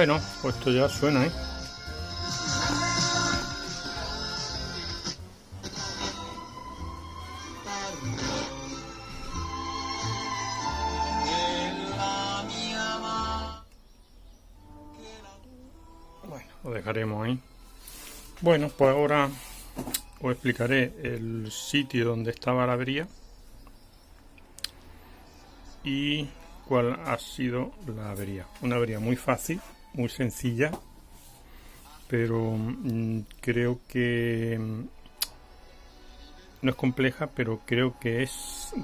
Bueno, pues esto ya suena, ¿eh? Bueno, lo dejaremos ahí. Bueno, pues ahora os explicaré el sitio donde estaba la avería y cuál ha sido la avería. Una avería muy fácil, muy sencilla, pero creo que no es compleja, pero creo que es,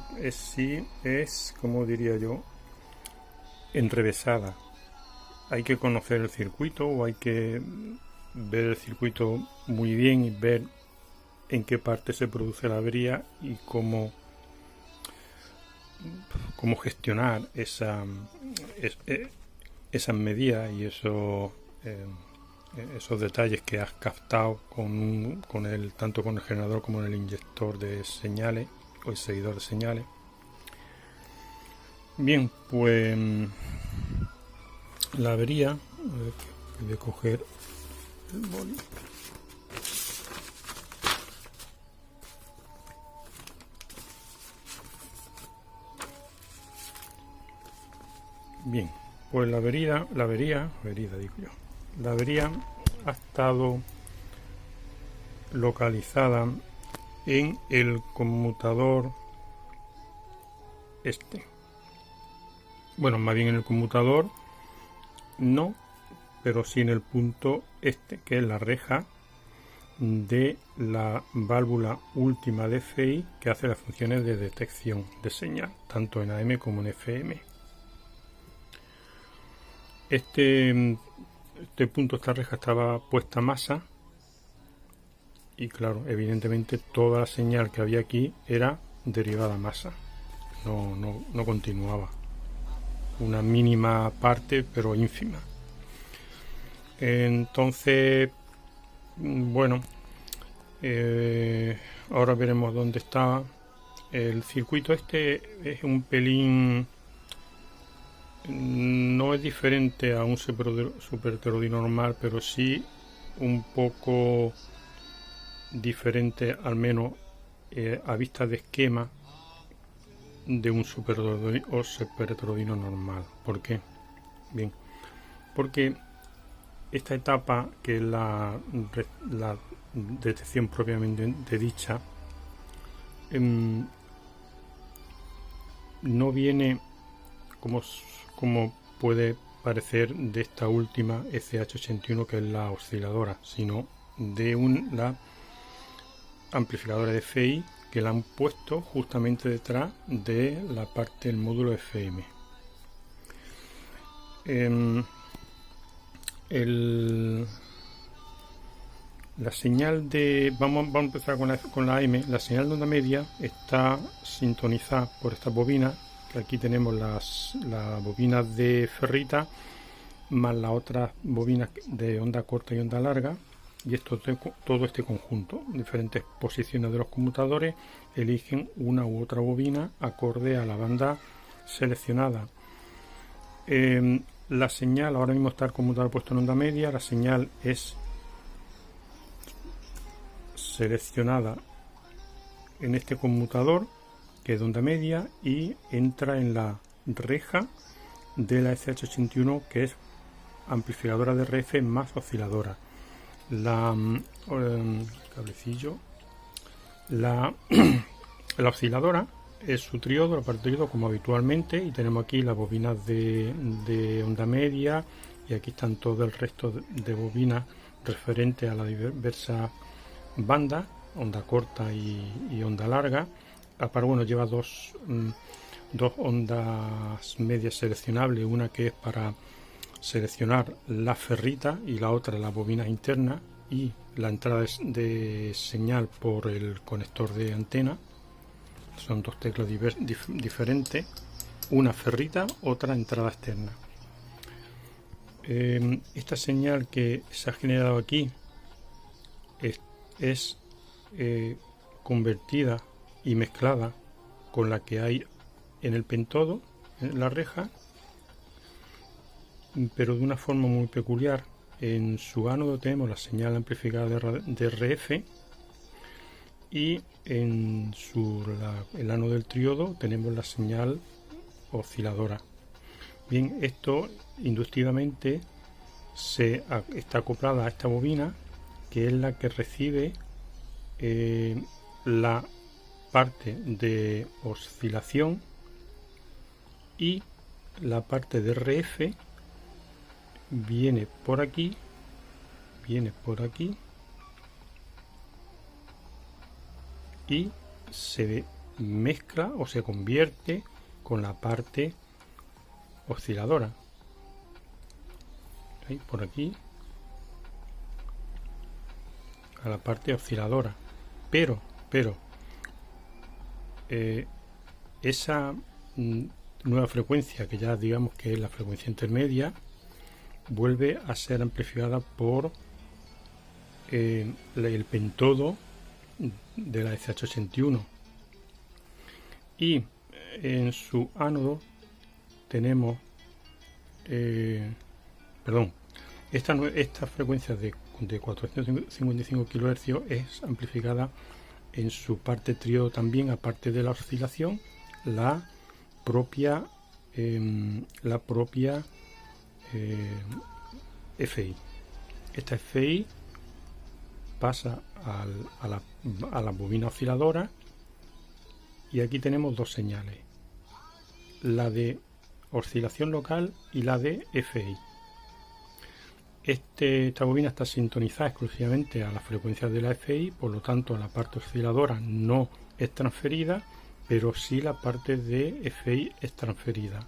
como diría yo, enrevesada. Hay que conocer el circuito o hay que ver el circuito muy bien y ver en qué parte se produce la avería y cómo gestionar esas medidas y esos detalles que has captado tanto con el generador como en el inyector de señales o el seguidor de señales. Bien, pues la avería, voy a coger el boli. Bien, pues la avería digo yo, la avería ha estado localizada en el conmutador este. Bueno, más bien en el conmutador no, pero sí en el punto este, que es la reja de la válvula última de FI que hace las funciones de detección de señal, tanto en AM como en FM. Este punto, esta reja estaba puesta a masa y claro, evidentemente toda la señal que había aquí era derivada a masa, no continuaba, una mínima parte pero ínfima. Entonces, bueno, ahora veremos dónde está. El circuito este es un pelín, no es diferente a un superheterodino normal, pero sí un poco diferente, al menos a vista de esquema, de un superheterodino normal. ¿Por qué? Bien, porque esta etapa, que es la detección propiamente dicha, no viene como puede parecer de esta última SH81, que es la osciladora, sino de la amplificadora de FI que la han puesto justamente detrás de la parte del módulo FM. La señal de... Vamos a empezar con la AM. La señal de onda media está sintonizada por estas bobinas, que aquí tenemos las bobinas de ferrita, más las otras bobinas de onda corta y onda larga, y todo este conjunto, diferentes posiciones de los conmutadores, eligen una u otra bobina acorde a la banda seleccionada. La señal, ahora mismo está el conmutador puesto en onda media, la señal es seleccionada en este conmutador, que es de onda media, y entra en la reja de la SH81, que es amplificadora de RF más osciladora. La osciladora es su triodo, el partriodo, como habitualmente, y tenemos aquí las bobinas de onda media, y aquí están todo el resto de bobinas referentes a las diversas bandas, onda corta y onda larga. Aparte, bueno, lleva dos ondas medias seleccionables, una que es para seleccionar la ferrita y la otra la bobina interna, y la entrada de señal por el conector de antena. Son dos teclas diferentes, una ferrita, otra entrada externa. Esta señal que se ha generado aquí es convertida y mezclada con la que hay en el pentodo, en la reja, pero de una forma muy peculiar. En su ánodo tenemos la señal amplificada de RF y en el ánodo del triodo tenemos la señal osciladora. Bien, esto inductivamente está acoplada a esta bobina, que es la que recibe la parte de oscilación, y la parte de RF viene por aquí y se mezcla o se convierte con la parte osciladora. ¿Veis? Por aquí a la parte osciladora, pero esa nueva frecuencia, que ya digamos que es la frecuencia intermedia, vuelve a ser amplificada por el pentodo de la SH81, y en su ánodo tenemos esta frecuencia de 455 kHz es amplificada en su parte triodo también, aparte de la oscilación, la propia FI. Esta FI pasa a la bobina osciladora, y aquí tenemos dos señales, la de oscilación local y la de FI. Esta bobina está sintonizada exclusivamente a las frecuencias de la FI, por lo tanto la parte osciladora no es transferida, pero sí la parte de FI es transferida.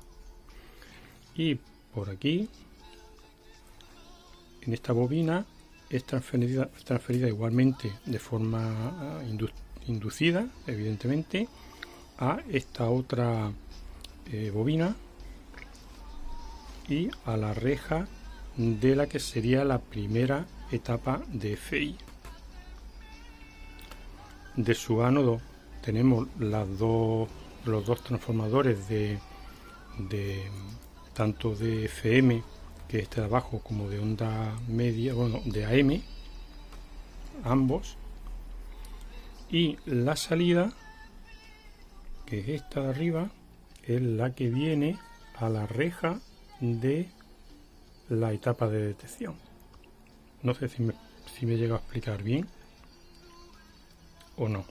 Y por aquí, en esta bobina, es transferida igualmente de forma inducida, evidentemente, a esta otra bobina y a la reja de la que sería la primera etapa de FI. De su ánodo tenemos los dos transformadores de tanto de FM, que es este de abajo, como de onda media, bueno, de AM, ambos, y la salida, que es esta de arriba, es la que viene a la reja de la etapa de detección. No sé si me he llegado a explicar bien o no.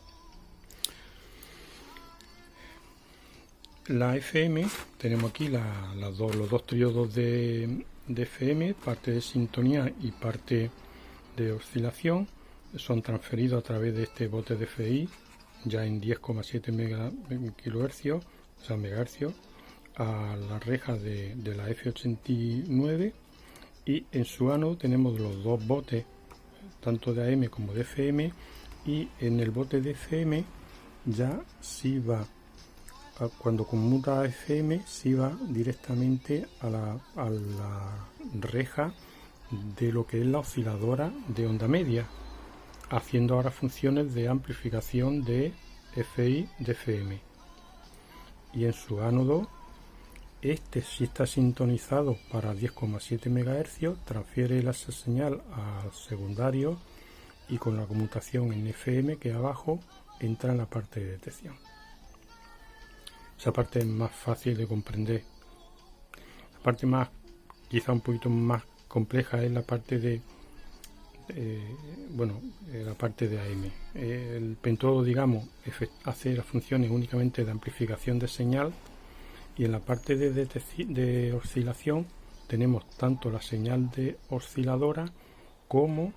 La FM, tenemos aquí los dos triodos de FM, parte de sintonía y parte de oscilación, son transferidos a través de este bote de FI, ya en 10,7 kHz, o sea, megahercios, a la reja de la F89, y en su ánodo tenemos los dos botes, tanto de AM como de FM, y en el bote de FM ya sí va, cuando conmuta a FM, sí va directamente a la reja de lo que es la osciladora de onda media, haciendo ahora funciones de amplificación de FI de FM. Y en su ánodo, este sí está sintonizado para 10,7 MHz, transfiere esa señal al secundario, y con la conmutación en FM, que abajo, entra en la parte de detección. Esa parte es más fácil de comprender. La parte más, quizá un poquito más compleja, es la parte de la parte de AM. El pentodo, digamos, hace las funciones únicamente de amplificación de señal, y en la parte de oscilación tenemos tanto la señal de osciladora como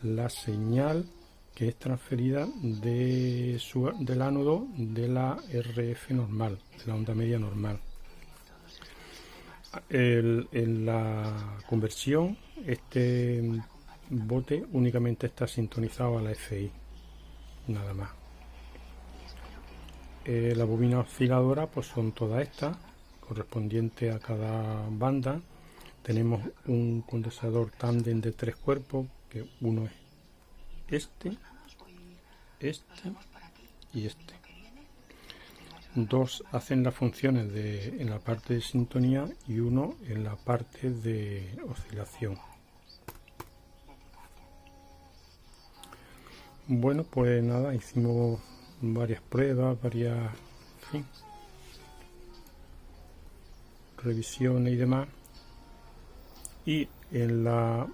la señal que es transferida del ánodo de la RF normal, de la onda media normal. En la conversión, este bote únicamente está sintonizado a la FI, nada más. La bobina osciladora pues son todas estas, correspondiente a cada banda. Tenemos un condensador tándem de 3 cuerpos, que uno es este y este. dos hacen las funciones en la parte de sintonía y uno en la parte de oscilación. Bueno, pues nada, hicimos varias pruebas, varias, en fin, revisiones y demás. Y en la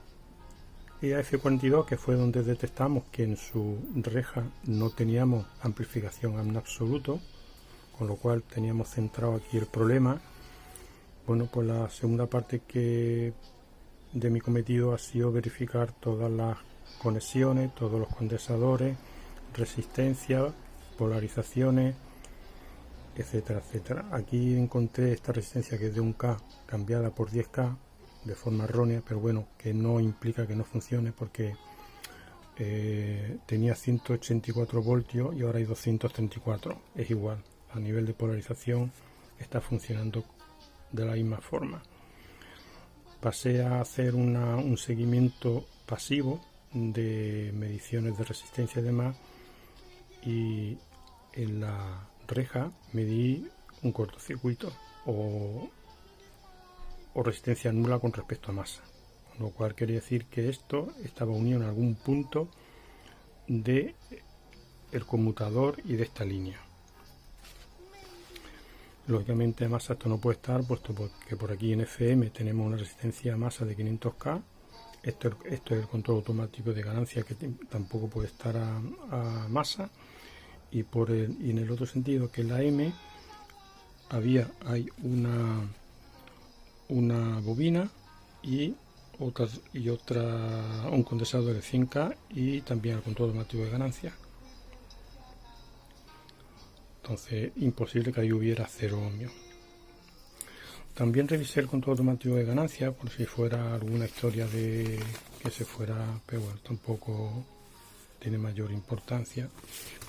EAF42, que fue donde detectamos que en su reja no teníamos amplificación en absoluto, con lo cual teníamos centrado aquí el problema. Bueno, pues la segunda parte de mi cometido ha sido verificar todas las conexiones, todos los condensadores, resistencia, polarizaciones, etcétera, etcétera. Aquí encontré esta resistencia que es de 1K cambiada por 10K de forma errónea, pero bueno, que no implica que no funcione, porque tenía 184 voltios y ahora hay 234. Es igual, a nivel de polarización está funcionando de la misma forma. Pasé a hacer un seguimiento pasivo de mediciones de resistencia y demás, y en la reja medí un cortocircuito o resistencia nula con respecto a masa, con lo cual quería decir que esto estaba unido en algún punto de el conmutador y de esta línea. Lógicamente a masa esto no puede estar, puesto que por aquí en FM tenemos una resistencia a masa de 500K. Esto es el control automático de ganancia, que tampoco puede estar a masa. Y en el otro sentido, que en la M hay una bobina y un condensador de 100K y también el control automático de ganancia. Entonces, imposible que ahí hubiera 0 ohmios. También revisé el control automático de ganancia por si fuera alguna historia de que se fuera, pero bueno, tampoco tiene mayor importancia.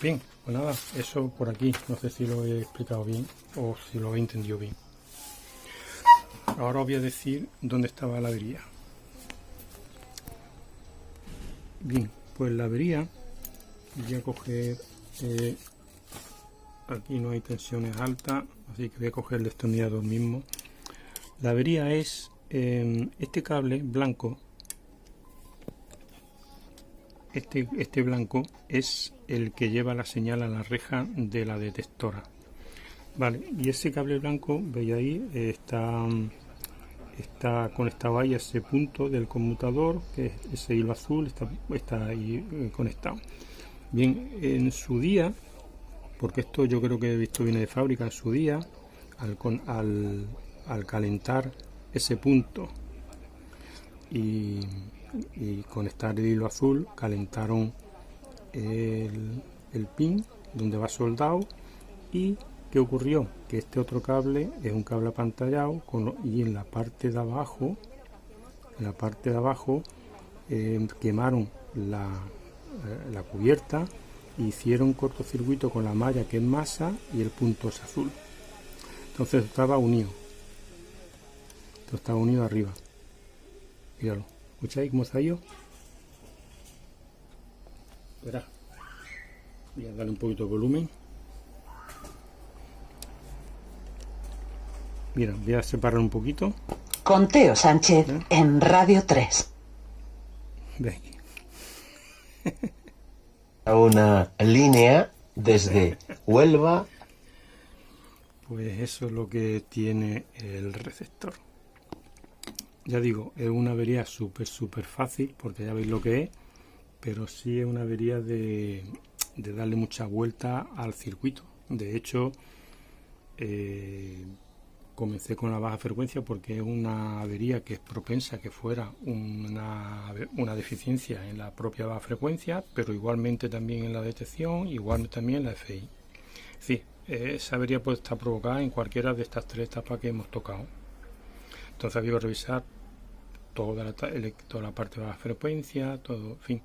Bien, pues nada, eso por aquí. No sé si lo he explicado bien o si lo he entendido bien. Ahora os voy a decir dónde estaba la avería. Bien, pues la avería, voy a coger, aquí no hay tensiones altas, así que voy a coger el destornillador mismo. La avería es este cable blanco. Este blanco es el que lleva la señal a la reja de la detectora. Vale, y ese cable blanco, veis ahí, está conectado ahí a ese punto del conmutador, que es ese hilo azul, está ahí conectado. Bien, en su día, porque esto yo creo que esto viene de fábrica, en su día, al calentar ese punto y conectar el hilo azul, calentaron el pin donde va soldado. Y ¿qué ocurrió? Que este otro cable es un cable apantallado y en la parte de abajo quemaron la cubierta e hicieron cortocircuito con la malla, que es masa, y el punto es azul. Entonces estaba unido. Esto estaba unido arriba. Míralo. ¿Escucháis cómo se ha ido? Verá. Voy a darle un poquito de volumen. Mira, voy a separar un poquito. Con Teo Sánchez en Radio 3. Ve. Una línea desde Huelva. Pues eso es lo que tiene el receptor. Ya digo, es una avería súper fácil, porque ya veis lo que es, pero sí es una avería de darle mucha vuelta al circuito. De hecho, comencé con la baja frecuencia porque es una avería que es propensa a que fuera una deficiencia en la propia baja frecuencia, pero igualmente también en la detección, igualmente también en la FI. Sí, esa avería puede estar provocada en cualquiera de estas tres etapas que hemos tocado. Entonces había que revisar toda la parte de baja frecuencia, todo, en fin,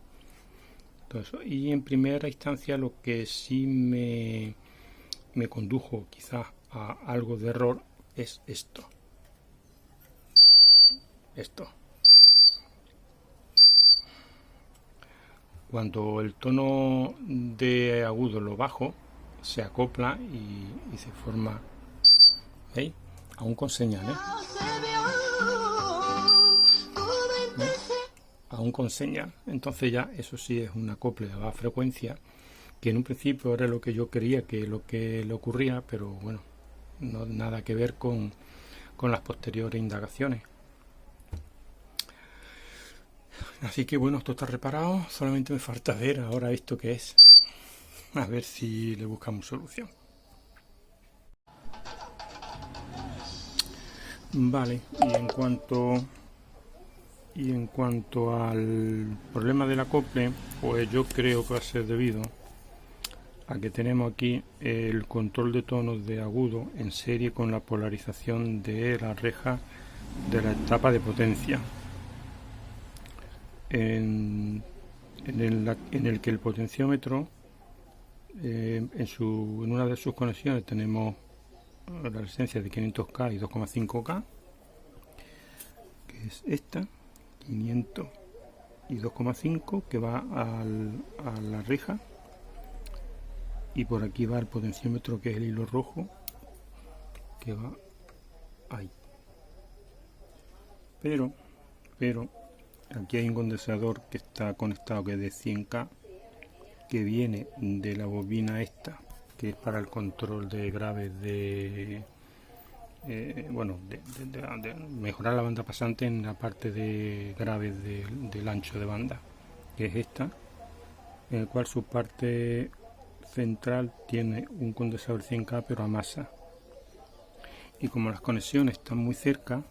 todo eso. Y en primera instancia lo que sí me condujo quizás a algo de error es esto. Cuando el tono de agudo lo bajo, se acopla y se forma, ¿veis? Aún con señal, aún con señal. Entonces ya eso sí es un acople a baja frecuencia, que en un principio era lo que yo quería, que lo que le ocurría, pero bueno, no nada que ver con las posteriores indagaciones. Así que bueno, esto está reparado, solamente me falta ver ahora esto que es, a ver si le buscamos solución. Vale, y en cuanto al problema del acople, pues yo creo que va a ser debido a que tenemos aquí el control de tonos de agudo en serie con la polarización de la reja de la etapa de potencia, en el que el potenciómetro en una de sus conexiones tenemos la resistencia de 500K y 2,5K, que es esta, 500 y 2,5, que va a la reja, y por aquí va el potenciómetro, que es el hilo rojo, que va ahí. Pero aquí hay un condensador que está conectado, que es de 100K, que viene de la bobina esta, que es para el control de graves de mejorar la banda pasante en la parte de graves del ancho de banda, que es esta, en el cual su parte central tiene un condensador 100K pero a masa, y como las conexiones están muy cerca,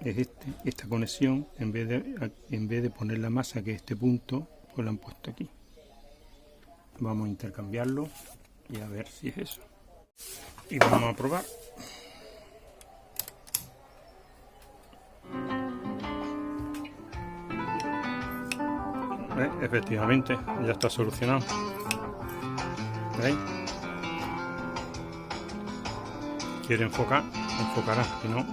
es esta conexión, en vez de poner la masa, que es este punto, pues la han puesto aquí. Vamos a intercambiarlo y a ver si es eso, y vamos a probar. Efectivamente, ya está solucionado. ¿Veis? Quiere enfocar, enfocará, si no.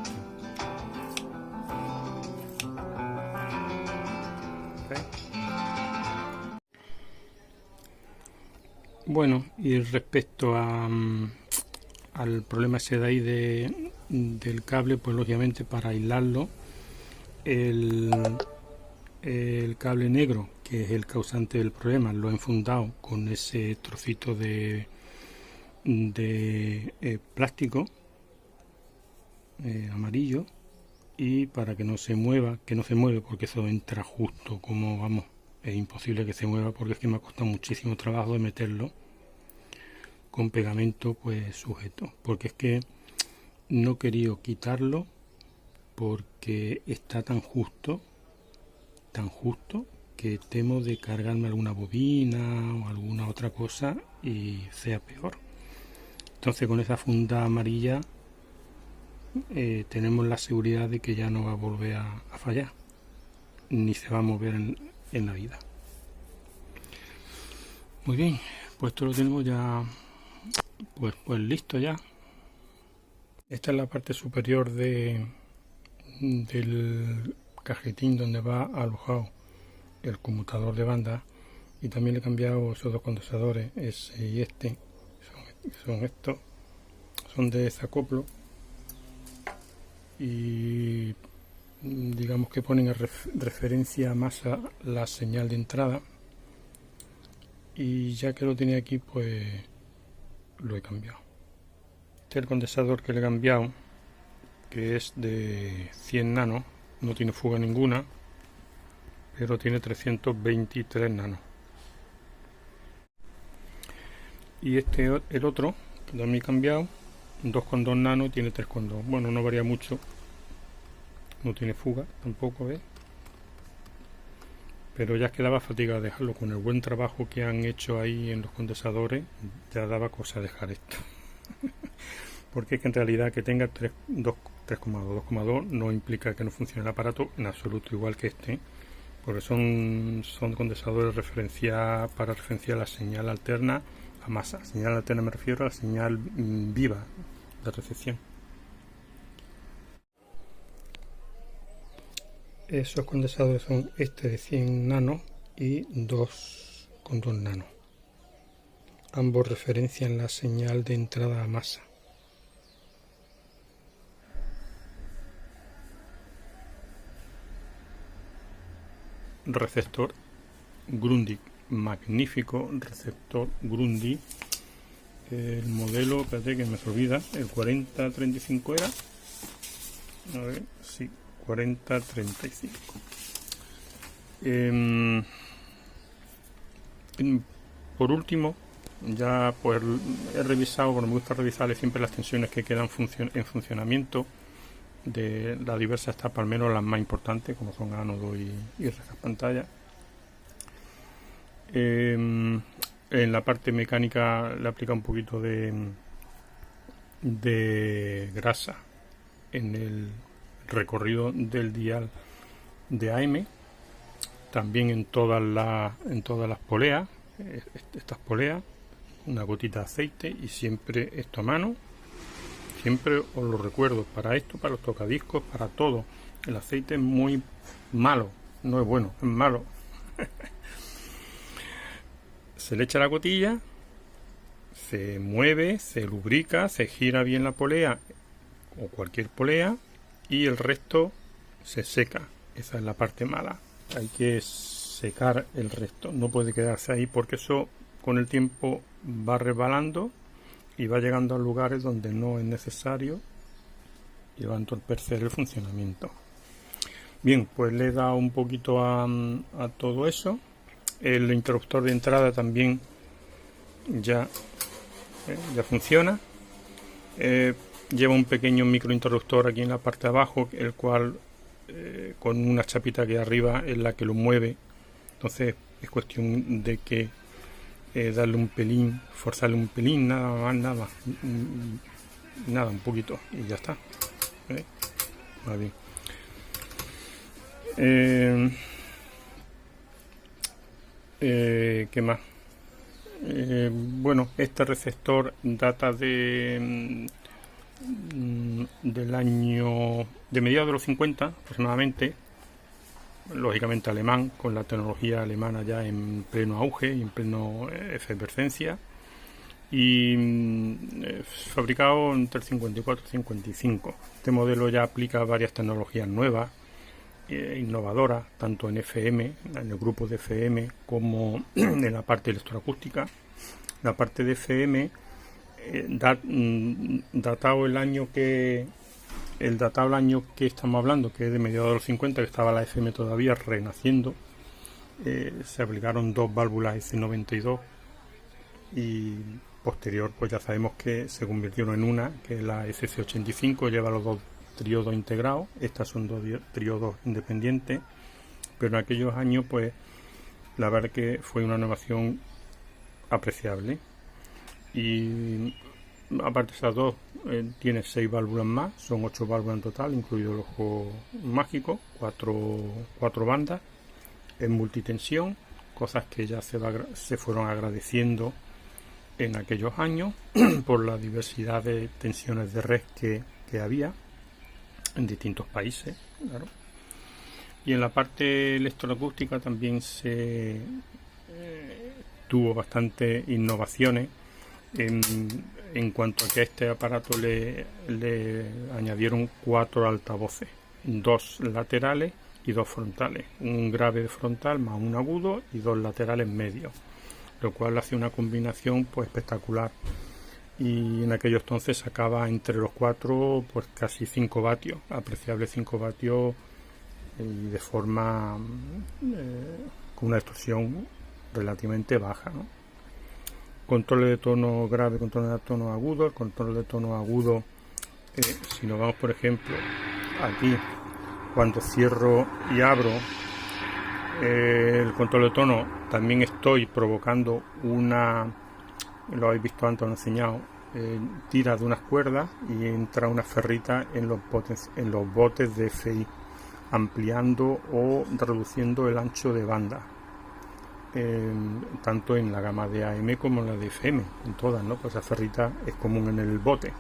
¿Veis? Bueno, y respecto al problema ese de ahí del cable, pues lógicamente para aislarlo, el cable negro, que es el causante del problema, lo he enfundado con ese trocito de plástico amarillo, y para que no se mueva, porque eso entra justo como, vamos, es imposible que se mueva, porque es que me ha costado muchísimo trabajo de meterlo con pegamento pues sujeto, porque es que no he querido quitarlo porque está tan justo que temo de cargarme alguna bobina o alguna otra cosa y sea peor. Entonces con esa funda amarilla tenemos la seguridad de que ya no va a volver a fallar, ni se va a mover en la vida. Muy bien, pues esto lo tenemos ya pues listo ya. Esta es la parte superior del cajetín donde va alojado el conmutador de banda, y también le he cambiado esos dos condensadores, ese y este, son estos, son de desacoplo, y digamos que ponen a referencia más a la señal de entrada, y ya que lo tenía aquí pues lo he cambiado. Este es el condensador que le he cambiado, que es de 100 nanos, no tiene fuga ninguna, pero tiene 323 nanos. Y el otro, que también he cambiado, 2,2 nanos, tiene 3,2. Bueno, no varía mucho, no tiene fuga tampoco, ¿ves? Pero ya quedaba fatigado de dejarlo. Con el buen trabajo que han hecho ahí en los condensadores, ya daba cosa dejar esto. Porque es que en realidad que tenga 3,2 no implica que no funcione el aparato en absoluto, igual que este, porque son condensadores para referenciar la señal alterna a masa. Señal alterna me refiero a la señal viva de recepción. Esos condensadores son este de 100 nanos y 2,2 nanos. ambos referencian la señal de entrada a masa. Receptor Grundig, magnífico receptor Grundig. El modelo, espérate que me se olvida, el 4035 era. A ver, sí, 4035. Por último, ya pues he revisado, porque me gusta revisarle siempre las tensiones que quedan en funcionamiento de las diversas etapas, al menos las más importantes, como son ánodo y rejas pantalla. En la parte mecánica le aplica un poquito de grasa en el recorrido del dial de AM, también en todas las poleas, estas poleas, una gotita de aceite, y siempre esto a mano. Siempre os lo recuerdo, para esto, para los tocadiscos, para todo. El aceite es muy malo, no es bueno, es malo. Se le echa la gotilla, se mueve, se lubrica, se gira bien la polea o cualquier polea, y el resto se seca. Esa es la parte mala. Hay que secar el resto, no puede quedarse ahí, porque eso con el tiempo va resbalando y va llegando a lugares donde no es necesario y va a entorpecer el funcionamiento. Bien, pues le he dado un poquito a todo eso. El interruptor de entrada también ya funciona. Lleva un pequeño microinterruptor aquí en la parte de abajo, el cual con una chapita que arriba es la que lo mueve. Entonces es cuestión de que darle un pelín, forzarle un pelín, nada más, un poquito, y ya está. Va bien. ¿Qué más? Bueno, este receptor data del año de mediados de los 50 aproximadamente, lógicamente alemán, con la tecnología alemana ya en pleno auge y en pleno efervescencia, y fabricado entre el 54 y 55. Este modelo ya aplica varias tecnologías nuevas, innovadoras, tanto en FM, en el grupo de FM, como en la parte electroacústica. La parte de FM, datado el año que estamos hablando, que es de mediados de los 50, que estaba la FM todavía renaciendo, se aplicaron dos válvulas S92, y posterior pues ya sabemos que se convirtieron en una, que es la SC85, lleva los dos triodos integrados. Estas son dos triodos independientes, pero en aquellos años pues la verdad que fue una innovación apreciable. Y aparte de esas dos, tiene 6 válvulas más, son 8 válvulas en total, incluido el ojo mágico, 4 bandas en multitensión, cosas que ya se fueron agradeciendo en aquellos años por la diversidad de tensiones de red que había en distintos países, claro. Y en la parte electroacústica también se tuvo bastantes innovaciones en cuanto a que a este aparato le añadieron 4 altavoces, 2 laterales y 2 frontales, un grave frontal más un agudo y 2 laterales medios, lo cual hace una combinación pues espectacular. Y en aquellos entonces sacaba entre los 4 pues casi 5 vatios, apreciable 5 vatios, y de forma con una distorsión relativamente baja, ¿no? Control de tono grave, control de tono agudo. El control de tono agudo, si nos vamos por ejemplo aquí, cuando cierro y abro el control de tono, también estoy provocando lo habéis visto antes, lo he enseñado, tira de unas cuerdas y entra una ferrita en los botes de FI, ampliando o reduciendo el ancho de banda, tanto en la gama de AM como en la de FM, en todas, ¿no? Pues la ferrita es común en el bote.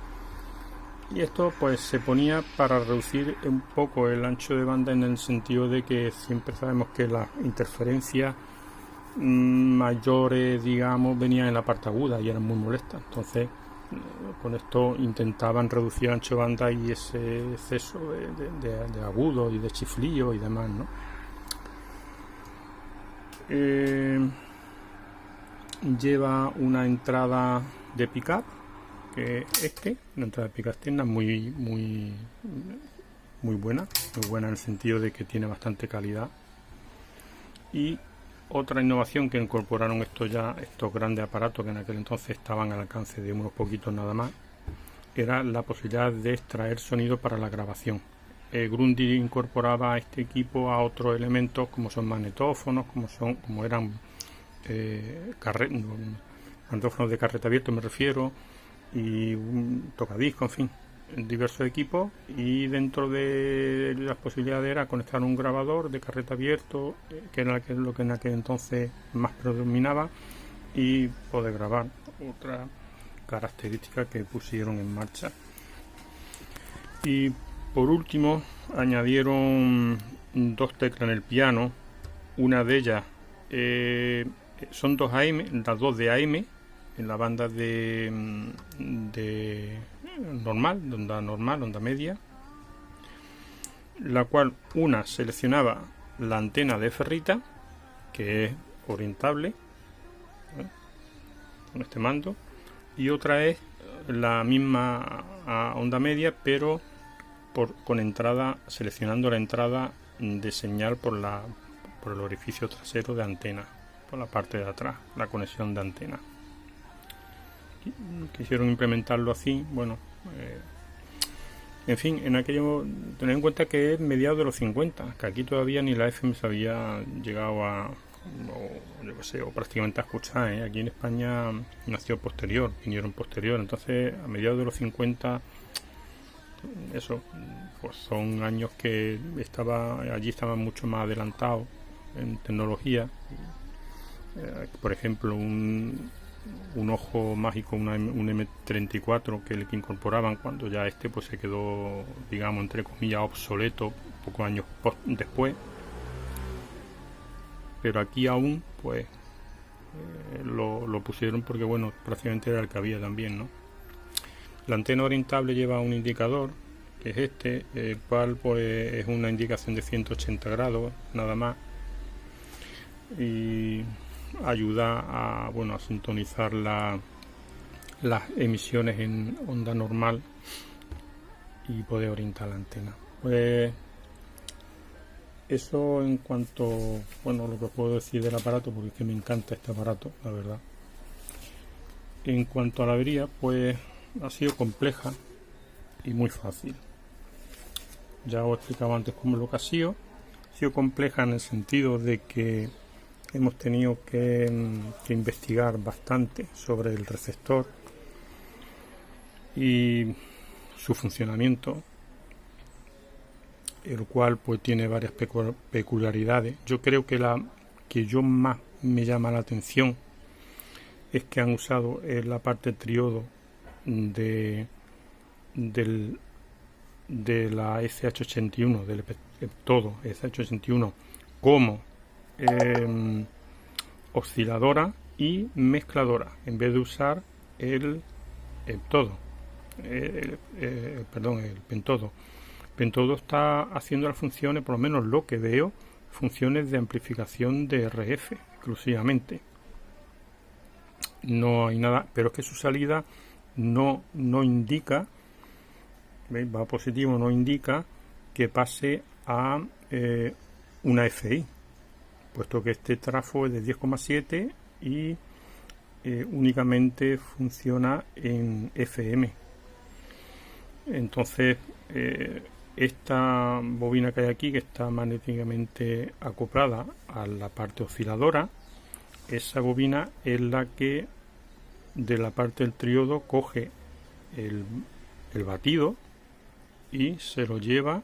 Y esto pues se ponía para reducir un poco el ancho de banda, en el sentido de que siempre sabemos que las interferencias mayores, digamos, venían en la parte aguda y eran muy molestas. Entonces, con esto intentaban reducir el ancho de banda y ese exceso de agudo y de chiflío y demás, ¿no? Lleva una entrada de pickup, que es una entrada de pickup externa muy buena en el sentido de que tiene bastante calidad. Y otra innovación que incorporaron estos grandes aparatos que en aquel entonces estaban al alcance de unos poquitos nada más, era la posibilidad de extraer sonido para la grabación. Grundy incorporaba a este equipo a otros elementos como son magnetófonos, como eran magnetófonos de carrete abierto, me refiero, y un tocadisco, en fin, diversos equipos, y dentro de las posibilidades era conectar un grabador de carrete abierto, que era lo que en aquel entonces más predominaba, y poder grabar. Otra característica que pusieron en marcha. Y por último añadieron 2 teclas en el piano. Una de ellas son 2 AM, las 2 de AM en la banda de onda media, la cual una seleccionaba la antena de ferrita, que es orientable, con este mando, y otra es la misma onda media, pero con entrada, seleccionando la entrada de señal por el orificio trasero de antena, por la parte de atrás, la conexión de antena. Quisieron implementarlo así, bueno, en fin, en aquello, tened en cuenta que es mediados de los 50, que aquí todavía ni la FM se había llegado o prácticamente a escuchar, aquí en España vinieron posterior, entonces a mediados de los 50, eso, pues son años que allí estaban mucho más adelantados en tecnología. Por ejemplo, un ojo mágico, un M34 que incorporaban cuando ya pues se quedó, digamos, entre comillas, obsoleto pocos años después, pero aquí aún pues lo pusieron porque bueno, prácticamente era el que había también, ¿no? La antena orientable lleva un indicador, que es el cual pues es una indicación de 180 grados nada más, y ayuda a sintonizar las emisiones en onda normal y poder orientar la antena. Pues eso en cuanto, lo que puedo decir del aparato, porque es que me encanta este aparato, la verdad. En cuanto a la avería, pues ha sido compleja y muy fácil. Ya os he explicado antes cómo lo que ha sido compleja en el sentido de que hemos tenido que investigar bastante sobre el receptor y su funcionamiento, el cual pues tiene varias peculiaridades. Yo creo que la que más me llama la atención es que han usado la parte triodo de la SH81, del todo SH81, como osciladora y mezcladora, en vez de usar el pentodo. Pentodo está haciendo las funciones, por lo menos lo que veo, funciones de amplificación de RF exclusivamente. No hay nada, pero es que su salida no indica, ¿veis? Va positivo, no indica que pase a una FI, puesto que este trafo es de 10,7 y únicamente funciona en FM. Entonces esta bobina que hay aquí, que está magnéticamente acoplada a la parte osciladora, esa bobina es la que de la parte del triodo coge el batido y se lo lleva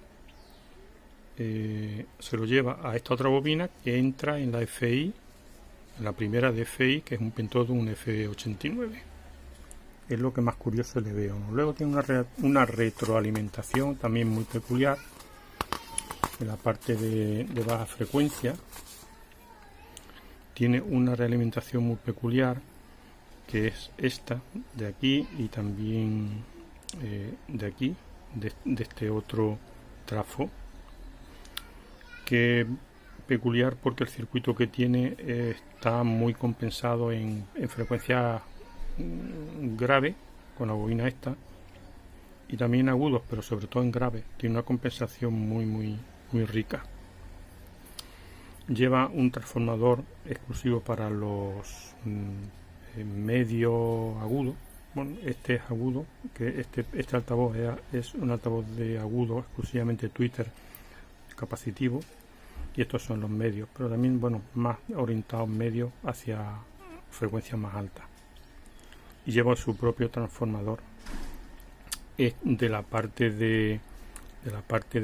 a esta otra bobina que entra en la FI, en la primera de FI, que es un pentodo, un F89. Es lo que más curioso le veo, ¿no? Luego tiene una retroalimentación también muy peculiar en la parte de baja frecuencia, tiene una realimentación muy peculiar, que es esta de aquí y también de aquí, de este otro trafo, que peculiar porque el circuito que tiene está muy compensado en frecuencia grave con la bobina esta, y también agudos, pero sobre todo en grave. Tiene una compensación muy rica. Lleva un transformador exclusivo para los medio agudos. Bueno, este es agudo, que este altavoz es un altavoz de agudo exclusivamente Twitter capacitivo, y estos son los medios, pero también, bueno, más orientados medios hacia frecuencias más altas. Y lleva su propio transformador. Es de la parte de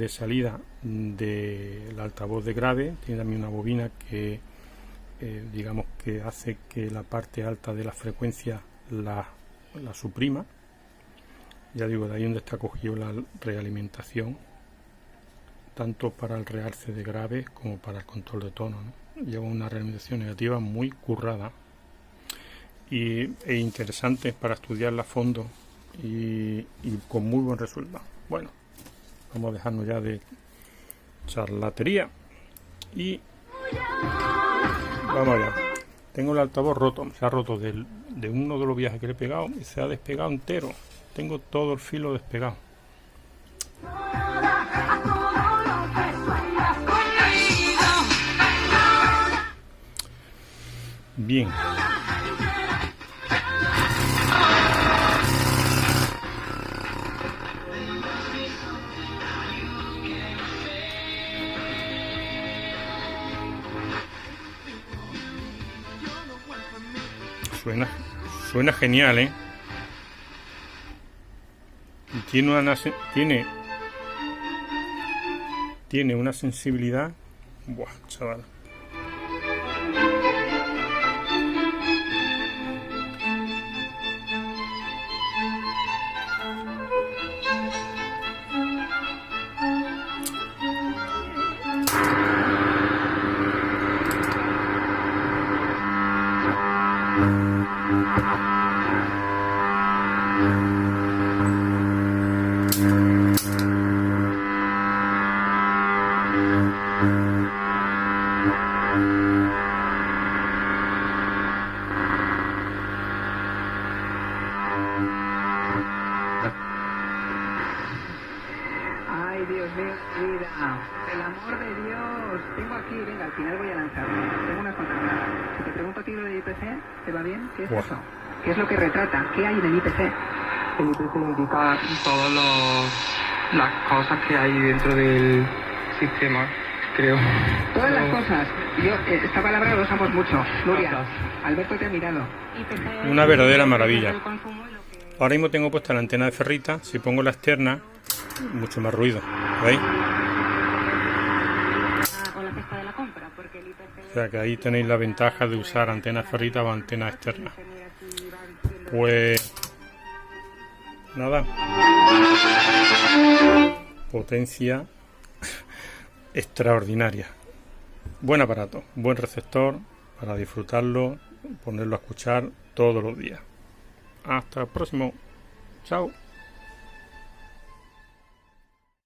salida del altavoz de grave. Tiene también una bobina que digamos que hace que la parte alta de la frecuencia la suprima. Ya digo, de ahí donde está cogido la realimentación, tanto para el realce de grave como para el control de tono, ¿no? Lleva una realimentación negativa muy currada e interesante para estudiarla a fondo y con muy buen resultado. Bueno, vamos a dejarnos ya de charlatería y vamos allá. Tengo el altavoz roto, se ha roto de uno de los viajes que le he pegado y se ha despegado entero. Tengo todo el filo despegado. Bien. Suena genial, ¿eh? Y tiene una sensibilidad. Buah, chaval. Ay, Dios mío, vida. El amor de Dios. Tengo aquí, venga, al final voy a lanzarlo. Tengo unas contratadas. Si te pregunto a ti lo de IPC, ¿te va bien? ¿Qué es eso? ¿Qué es lo que retrata? ¿Qué hay en el IPC? El IPC indica todas las cosas que hay dentro del sistema, creo. Todas las cosas. Yo, esta palabra la usamos mucho. Nuria, Alberto te ha mirado. Una verdadera maravilla. Ahora mismo tengo puesta la antena de ferrita. Si pongo la externa, mucho más ruido. ¿Veis? O sea que ahí tenéis la ventaja de usar antena ferrita o antena externa. Pues nada, potencia extraordinaria, buen aparato, buen receptor para disfrutarlo, ponerlo a escuchar todos los días. Hasta el próximo, chao.